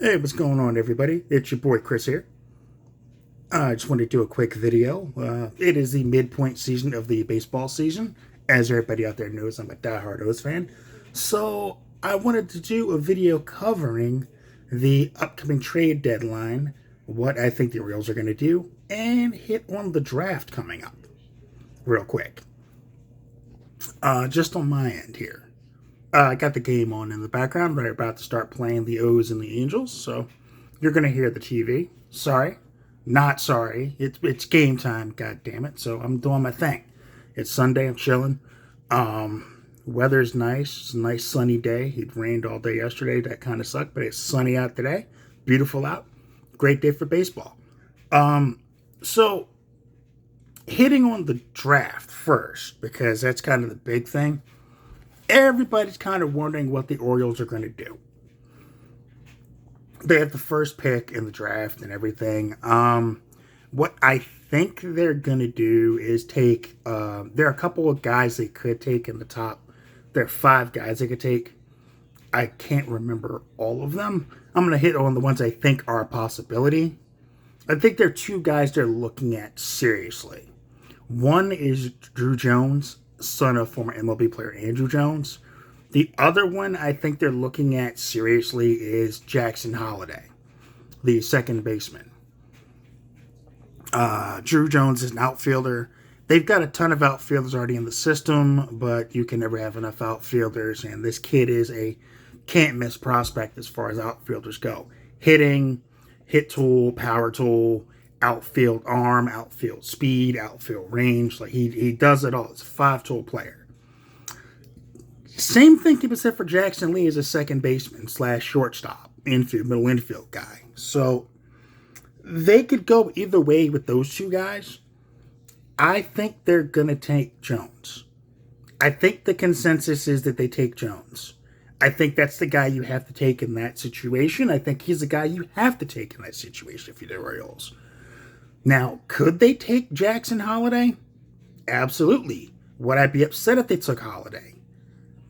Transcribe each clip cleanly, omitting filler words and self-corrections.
Hey, what's going on, everybody? It's your boy Chris here. I just wanted to do a quick video. It is the midpoint season of the baseball season. As everybody out there knows, I'm a diehard O's fan. So I wanted to do a video covering the upcoming trade deadline, what I think the Orioles are going to do, and hit on the draft coming up real quick. Just on my end here. I got the game on in the background. They're about to start playing the O's and the Angels, so you're going to hear the TV. Sorry. Not sorry. It's game time, god damn it. So I'm doing my thing. It's Sunday, I'm chilling. Weather's nice. It's a nice sunny day. It rained all day yesterday. That kind of sucked, but it's sunny out today. Beautiful out. Great day for baseball. So hitting on the draft first, because that's kind of the big thing. Everybody's kind of wondering what the Orioles are going to do. They have the first pick in the draft and everything. What I think they're going to do is take... there are a couple of guys they could take in the top. There are 5 guys they could take. I can't remember all of them. I'm going to hit on the ones I think are a possibility. I think there are 2 guys they're looking at seriously. One is Drew Jones, son of former MLB player Andrew Jones. The other one I think they're looking at seriously is Jackson Holliday, the second baseman. Drew Jones is an outfielder. They've got a ton of outfielders already in the system, but you can never have enough outfielders, and this kid is a can't-miss prospect as far as outfielders go. Hitting, hit tool, power tool, outfield arm, outfield speed, outfield range. Like he does it all. It's a 5-tool player. Same thing can be said for Jackson Lee as a second baseman / shortstop, middle infield guy. So they could go either way with those 2 guys. I think they're going to take Jones. I think the consensus is that they take Jones. I think that's the guy you have to take in that situation. I think he's the guy you have to take in that situation if you're the Orioles. Now, could they take Jackson Holliday? Absolutely. Would I be upset if they took Holliday?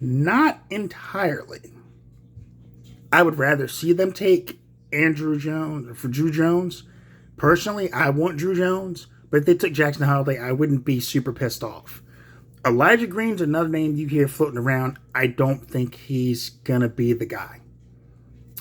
Not entirely. I would rather see them take Drew Jones. Personally, I want Drew Jones, but if they took Jackson Holliday, I wouldn't be super pissed off. Elijah Green's another name you hear floating around. I don't think he's going to be the guy.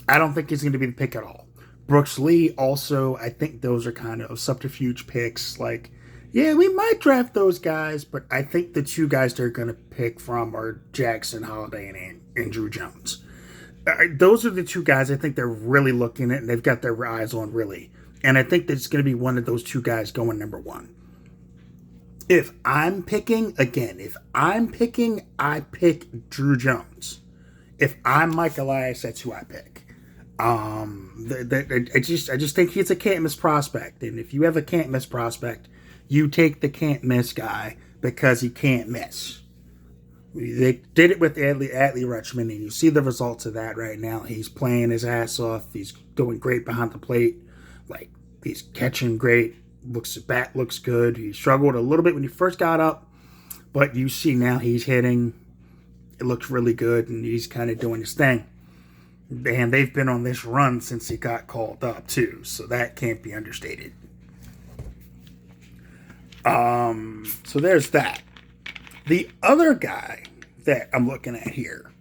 I don't think he's going to be the pick at all. Brooks Lee also, I think those are kind of subterfuge picks. Like, yeah, we might draft those guys, but I think the 2 guys they're going to pick from are Jackson Holliday and Drew Jones. Those are the 2 guys I think they're really looking at, and they've got their eyes on really. And I think that it's going to be one of those 2 guys going number 1. If I'm picking, I pick Drew Jones. If I'm Mike Elias, that's who I pick. I just think he's a can't-miss prospect. And if you have a can't-miss prospect, you take the can't-miss guy because he can't miss. They did it with Adley Rutschman, and you see the results of that right now. He's playing his ass off. He's going great behind the plate. Like, he's catching great. Bat looks good. He struggled a little bit when he first got up, but you see now he's hitting. It looks really good, and he's kind of doing his thing. And they've been on this run since he got called up, too, so that can't be understated. So there's that. The other guy that I'm looking at here,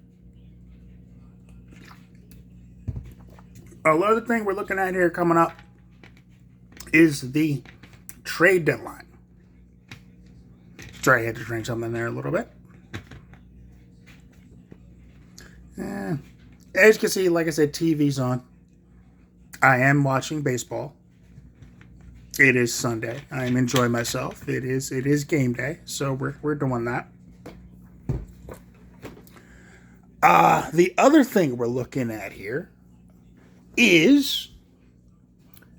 another thing we're looking at here coming up is the trade deadline. Sorry, I had to drink something there a little bit. As you can see, like I said, TV's on. I am watching baseball. It is Sunday. I am enjoying myself. It is game day, so we're doing that. The other thing we're looking at here is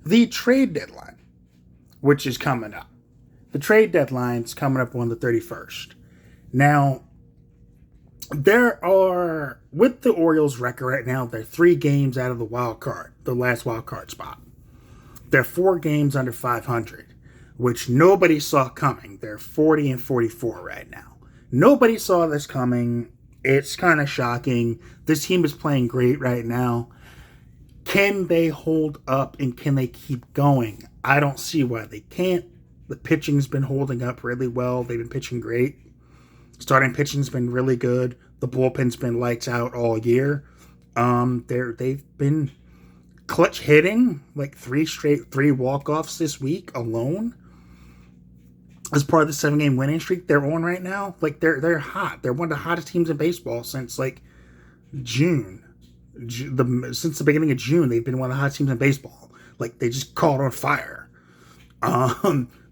the trade deadline, which is coming up. The trade deadline's coming up on the 31st. Now, there are, with the Orioles record right now, they're 3 games out of the last wild card spot. They're 4 games under 500, which nobody saw coming. They're 40 and 44 right now. Nobody saw this coming. It's kind of shocking. This team is playing great right now. Can they hold up and can they keep going? I don't see why they can't. The pitching's been holding up really well. They've been pitching great. Starting pitching's been really good. The bullpen's been lights out all year. They've been clutch hitting, like three walk-offs this week alone. As part of the 7-game winning streak they're on right now. Like they're hot. They're one of the hottest teams in baseball since like June. Since the beginning of June, they've been one of the hottest teams in baseball. Like they just caught on fire.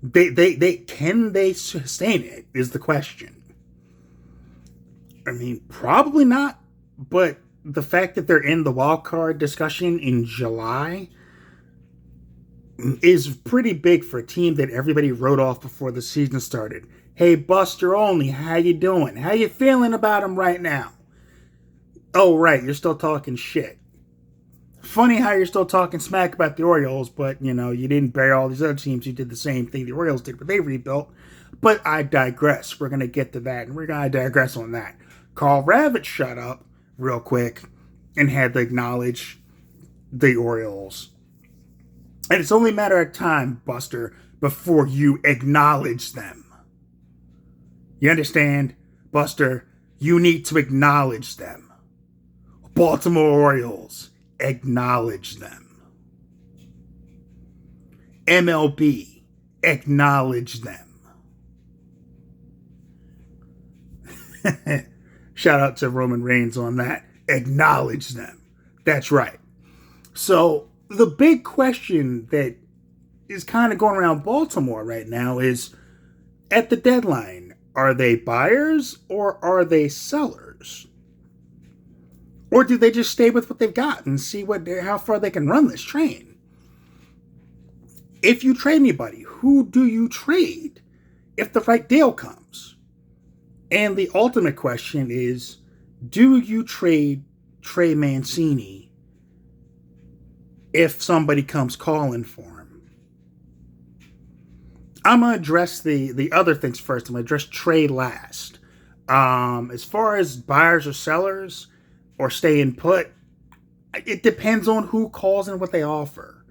They can they sustain it is the question. I mean, probably not, but the fact that they're in the wild card discussion in July is pretty big for a team that everybody wrote off before the season started. Hey, Buster Olney, how you doing? How you feeling about him right now? Oh, right, you're still talking shit. Funny how you're still talking smack about the Orioles, but, you didn't bury all these other teams who did the same thing the Orioles did, but they rebuilt. But I digress. We're going to get to that, and we're going to digress on that. Carl Ravitch shut up real quick and had to acknowledge the Orioles. And it's only a matter of time, Buster, before you acknowledge them. You understand? Buster, you need to acknowledge them. Baltimore Orioles, acknowledge them. MLB, acknowledge them. Shout out to Roman Reigns on that. Acknowledge them. That's right. So the big question that is kind of going around Baltimore right now is, at the deadline, are they buyers or are they sellers? Or do they just stay with what they've got and see how far they can run this train? If you trade anybody, who do you trade if the right deal comes? And the ultimate question is, do you trade Trey Mancini if somebody comes calling for him? I'm going to address the other things first. I'm going to address trade last. As far as buyers or sellers or staying put, it depends on who calls and what they offer.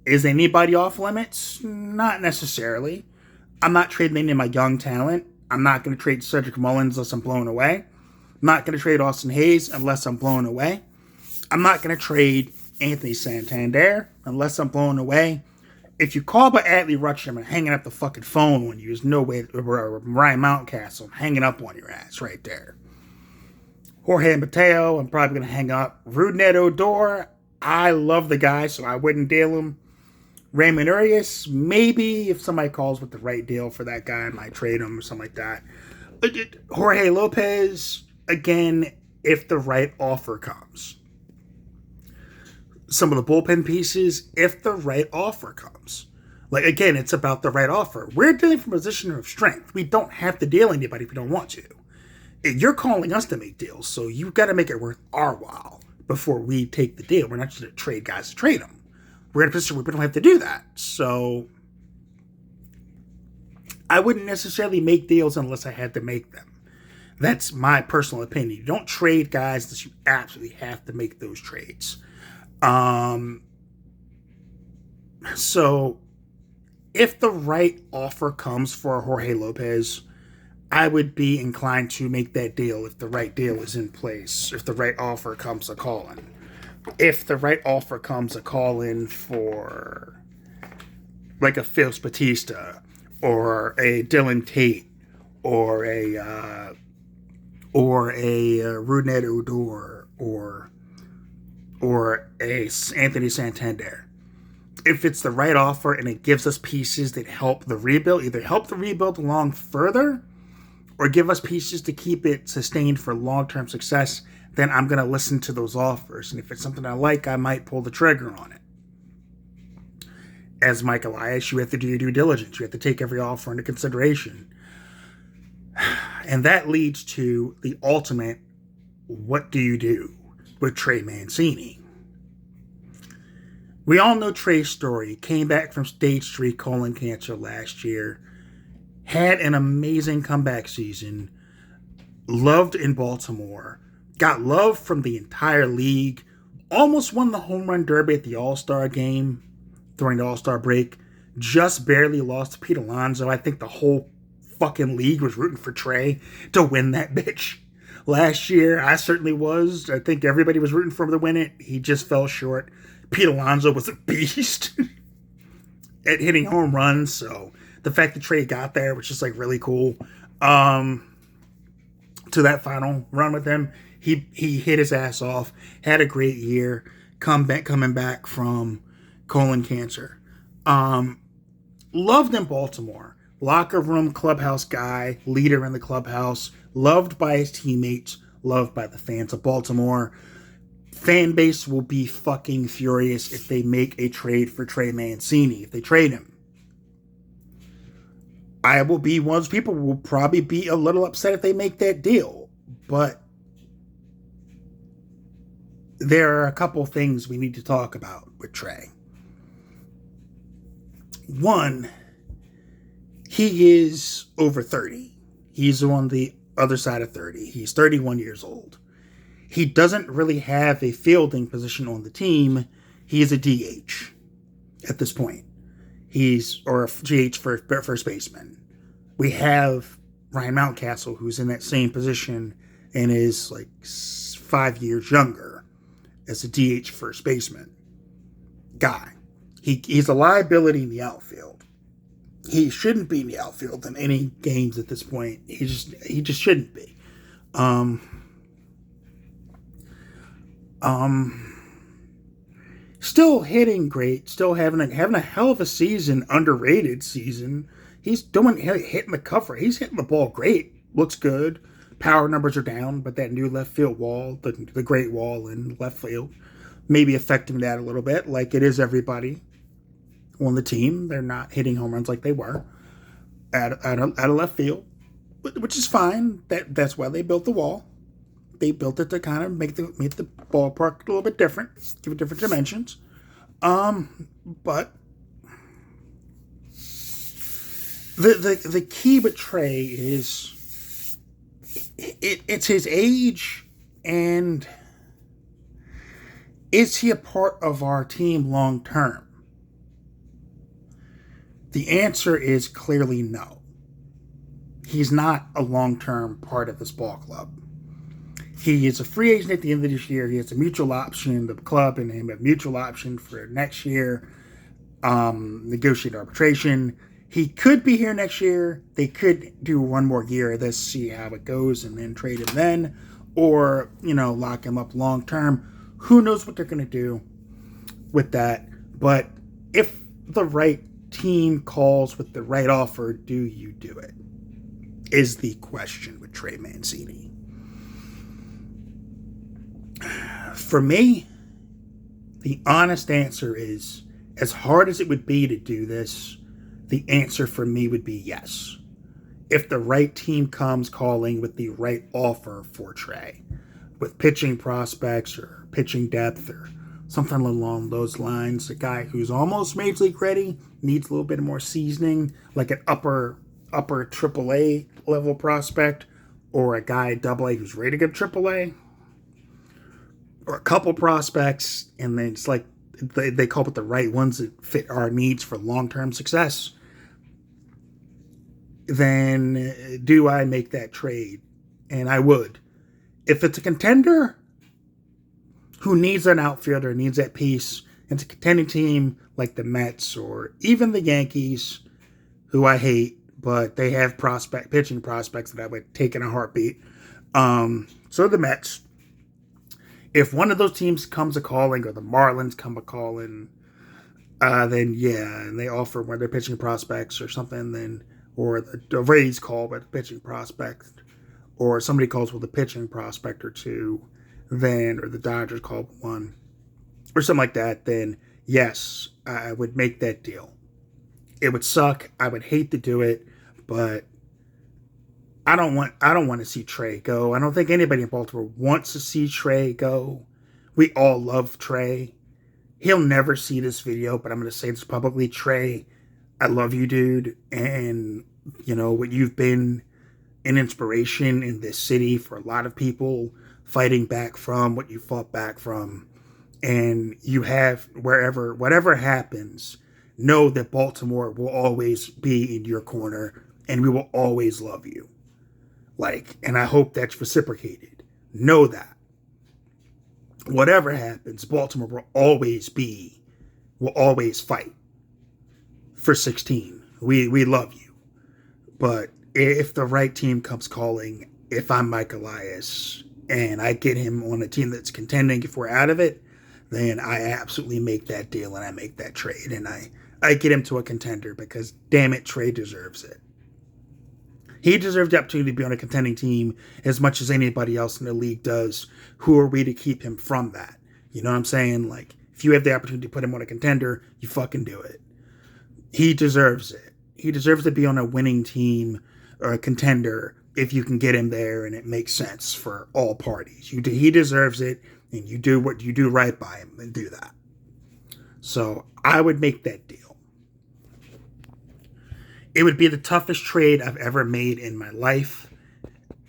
Is anybody off limits? Not necessarily. I'm not trading any of my young talent. I'm not going to trade Cedric Mullins unless I'm blown away. I'm not going to trade Austin Hayes unless I'm blown away. I'm not going to trade Anthony Santander unless I'm blown away. If you call by Adley Rutschman and hanging up the fucking phone when you, there's no way, or Ryan Mountcastle hanging up on your ass right there. Jorge Mateo, I'm probably going to hang up. Rougned Odor, I love the guy, so I wouldn't deal him. Raymond Urias, maybe if somebody calls with the right deal for that guy, I might trade him or something like that. Jorge Lopez, again, if the right offer comes. Some of the bullpen pieces, if the right offer comes. Like, again, it's about the right offer. We're dealing from a position of strength. We don't have to deal anybody if we don't want to. You're calling us to make deals, so you've got to make it worth our while before we take the deal. We're not just going to trade guys to trade them. We're in a position where we don't have to do that. So I wouldn't necessarily make deals unless I had to make them. That's my personal opinion. You don't trade guys unless you absolutely have to make those trades. So if the right offer comes for Jorge Lopez, I would be inclined to make that deal if the right deal is in place, if the right offer comes a call-in. If the right offer comes a call-in for like a Phil Batista or a Dylan Tate or a Rougned Odor or a Anthony Santander. If it's the right offer and it gives us pieces that help the rebuild, either help the rebuild along further or give us pieces to keep it sustained for long-term success, then I'm going to listen to those offers. And if it's something I like, I might pull the trigger on it. As Mike Elias, you have to do your due diligence. You have to take every offer into consideration. And that leads to the ultimate, what do you do with Trey Mancini? We all know Trey's story. He came back from stage 3 colon cancer last year. Had an amazing comeback season. Loved in Baltimore. Got love from the entire league. almost won the home run derby at the All-Star game during the All-Star break. Just barely lost to Pete Alonso. I think the whole fucking league was rooting for Trey to win that bitch. Last year, I certainly was. I think everybody was rooting for him to win it. He just fell short. Pete Alonso was a beast at hitting home runs, so the fact that Trey got there was just like really cool. To that final run with him, he hit his ass off, had a great year, coming back from colon cancer. Loved in Baltimore. Locker room, clubhouse guy, leader in the clubhouse, loved by his teammates, loved by the fans of Baltimore. Fan base will be fucking furious if they make a trade for Trey Mancini, if they trade him. I will be one of those people who will probably be a little upset if they make that deal. But there are a couple things we need to talk about with Trey. One, he is over 30. He's on the other side of 30. He's 31 years old. He doesn't really have a fielding position on the team. He is a DH at this point. Or a DH for first baseman. We have Ryan Mountcastle, who's in that same position and is like 5 years younger as a DH first baseman guy. He's a liability in the outfield. He shouldn't be in the outfield in any games at this point. He just shouldn't be. Still hitting great. Still having a hell of a season. Underrated season. He's hitting the cover. He's hitting the ball great. Looks good. Power numbers are down, but that new left field wall, the great wall in left field, maybe affecting that a little bit, like it is everybody on the team. They're not hitting home runs like they were at a left field, which is fine. That's why they built the wall. They built it to kind of make the ballpark a little bit different, give it different dimensions. But the key with Trey is it's his age, and is he a part of our team long term? The answer is clearly no. He's not a long-term part of this ball club. He is a free agent at the end of this year. He has a mutual option, the club and him a mutual option for next year, negotiate arbitration. He could be here next year. They could do one more year of this, see how it goes, and then trade him then. Or, lock him up long-term. Who knows what they're going to do with that. But if the right team calls with the right offer, do you do it? Is the question with Trey Mancini. For me, the honest answer is, as hard as it would be to do this, the answer for me would be yes. If the right team comes calling with the right offer for Trey, with pitching prospects or pitching depth or something along those lines, a guy who's almost major league ready, needs a little bit more seasoning, like an upper AAA level prospect, or a guy at AA who's ready to go AAA, or a couple prospects, and then it's like they call it the right ones that fit our needs for long-term success, then do I make that trade? And I would. If it's a contender who needs an outfielder, needs that piece, and it's a contending team like the Mets or even the Yankees, who I hate, but they have pitching prospects that I would take in a heartbeat. So the Mets. If one of those teams comes a calling, or the Marlins come a calling, then yeah, and they offer one of their pitching prospects or something, then, or the Rays call with a pitching prospect, or somebody calls with a pitching prospect or two, then, or the Dodgers call one, or something like that, then yes, I would make that deal. It would suck. I would hate to do it, but I don't want to see Trey go. I don't think anybody in Baltimore wants to see Trey go. We all love Trey. He'll never see this video, but I'm going to say this publicly. Trey, I love you, dude. And, what you've been an inspiration in this city for a lot of people, fighting back from what you fought back from. and you have whatever happens, know that Baltimore will always be in your corner and we will always love you. Like, and I hope that's reciprocated. Know that. Whatever happens, Baltimore will always fight for 16. We love you. But if the right team comes calling, if I'm Mike Elias and I get him on a team that's contending, if we're out of it, then I absolutely make that deal and I make that trade. And I get him to a contender because, damn it, Trey deserves it. He deserves the opportunity to be on a contending team as much as anybody else in the league does. Who are we to keep him from that? You know what I'm saying? Like, if you have the opportunity to put him on a contender, you fucking do it. He deserves it. He deserves to be on a winning team or a contender if you can get him there and it makes sense for all parties. He deserves it, and you do what you do right by him and do that. So I would make that deal. It would be the toughest trade I've ever made in my life.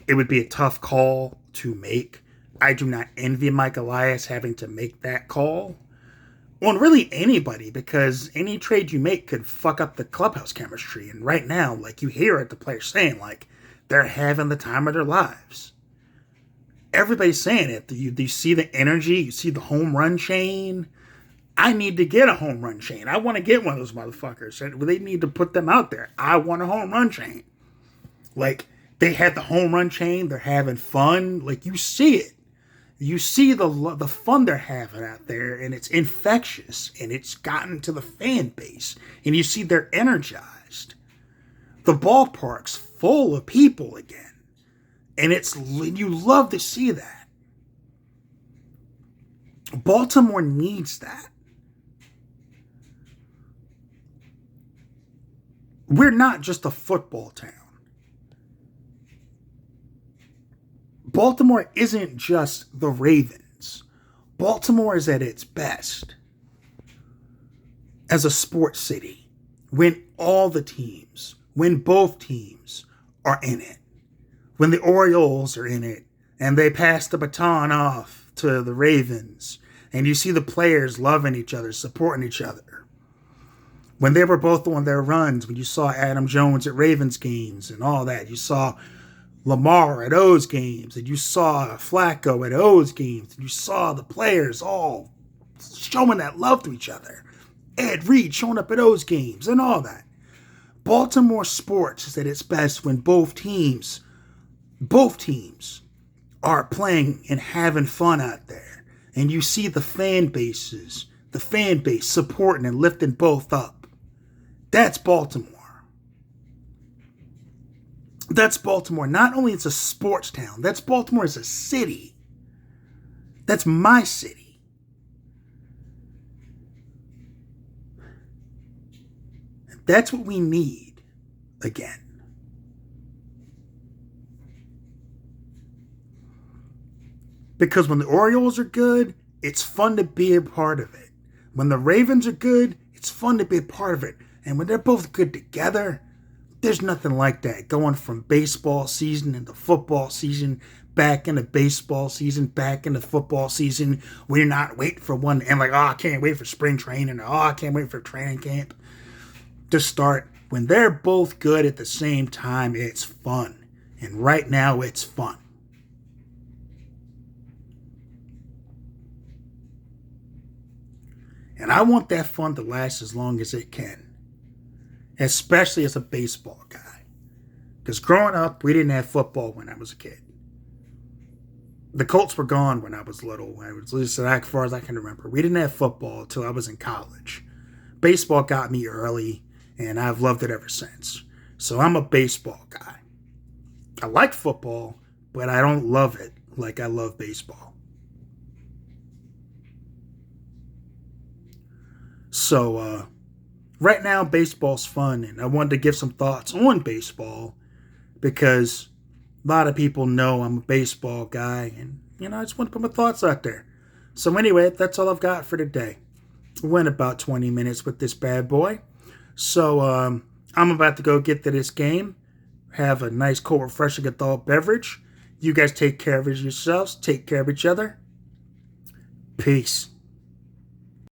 It would be a tough call to make. I do not envy Mike Elias having to make that call on really anybody, because any trade you make could fuck up the clubhouse chemistry. And right now, like, you hear it, the players saying, like, they're having the time of their lives. Everybody's saying it. You see the energy. You see the home run chain. I need to get a home run chain. I want to get one of those motherfuckers. They need to put them out there. I want a home run chain. Like, they had the home run chain. They're having fun. Like, you see it. You see the fun they're having out there, and it's infectious, and it's gotten to the fan base, and you see they're energized. The ballpark's full of people again, and you love to see that. Baltimore needs that. We're not just a football town. Baltimore isn't just the Ravens. Baltimore is at its best as a sports city when both teams are in it. When the Orioles are in it and they pass the baton off to the Ravens and you see the players loving each other, supporting each other. When they were both on their runs, when you saw Adam Jones at Ravens games and all that, you saw Lamar at O's games, and you saw Flacco at O's games, and you saw the players all showing that love to each other. Ed Reed showing up at O's games and all that. Baltimore sports is at its best when both teams are playing and having fun out there. And you see the fan base supporting and lifting both up. That's Baltimore. That's Baltimore. Not only is a sports town, that's Baltimore as a city. That's my city. And that's what we need again. Because when the Orioles are good, it's fun to be a part of it. When the Ravens are good, it's fun to be a part of it. And when they're both good together, there's nothing like that. Going from baseball season into football season, back into baseball season, back into football season, when you're not waiting for one and like, I can't wait for spring training, or I can't wait for training camp to start. When they're both good at the same time, it's fun. And right now, it's fun. And I want that fun to last as long as it can. Especially as a baseball guy. Because growing up, we didn't have football when I was a kid. The Colts were gone when I was little. I was at least as far as I can remember. We didn't have football until I was in college. Baseball got me early, and I've loved it ever since. So I'm a baseball guy. I like football, but I don't love it like I love baseball. So, right now, baseball's fun, and I wanted to give some thoughts on baseball because a lot of people know I'm a baseball guy, and, I just want to put my thoughts out there. So anyway, that's all I've got for today. We went about 20 minutes with this bad boy. So, I'm about to go get to this game, have a nice, cold, refreshing adult beverage. You guys take care of yourselves, take care of each other. Peace.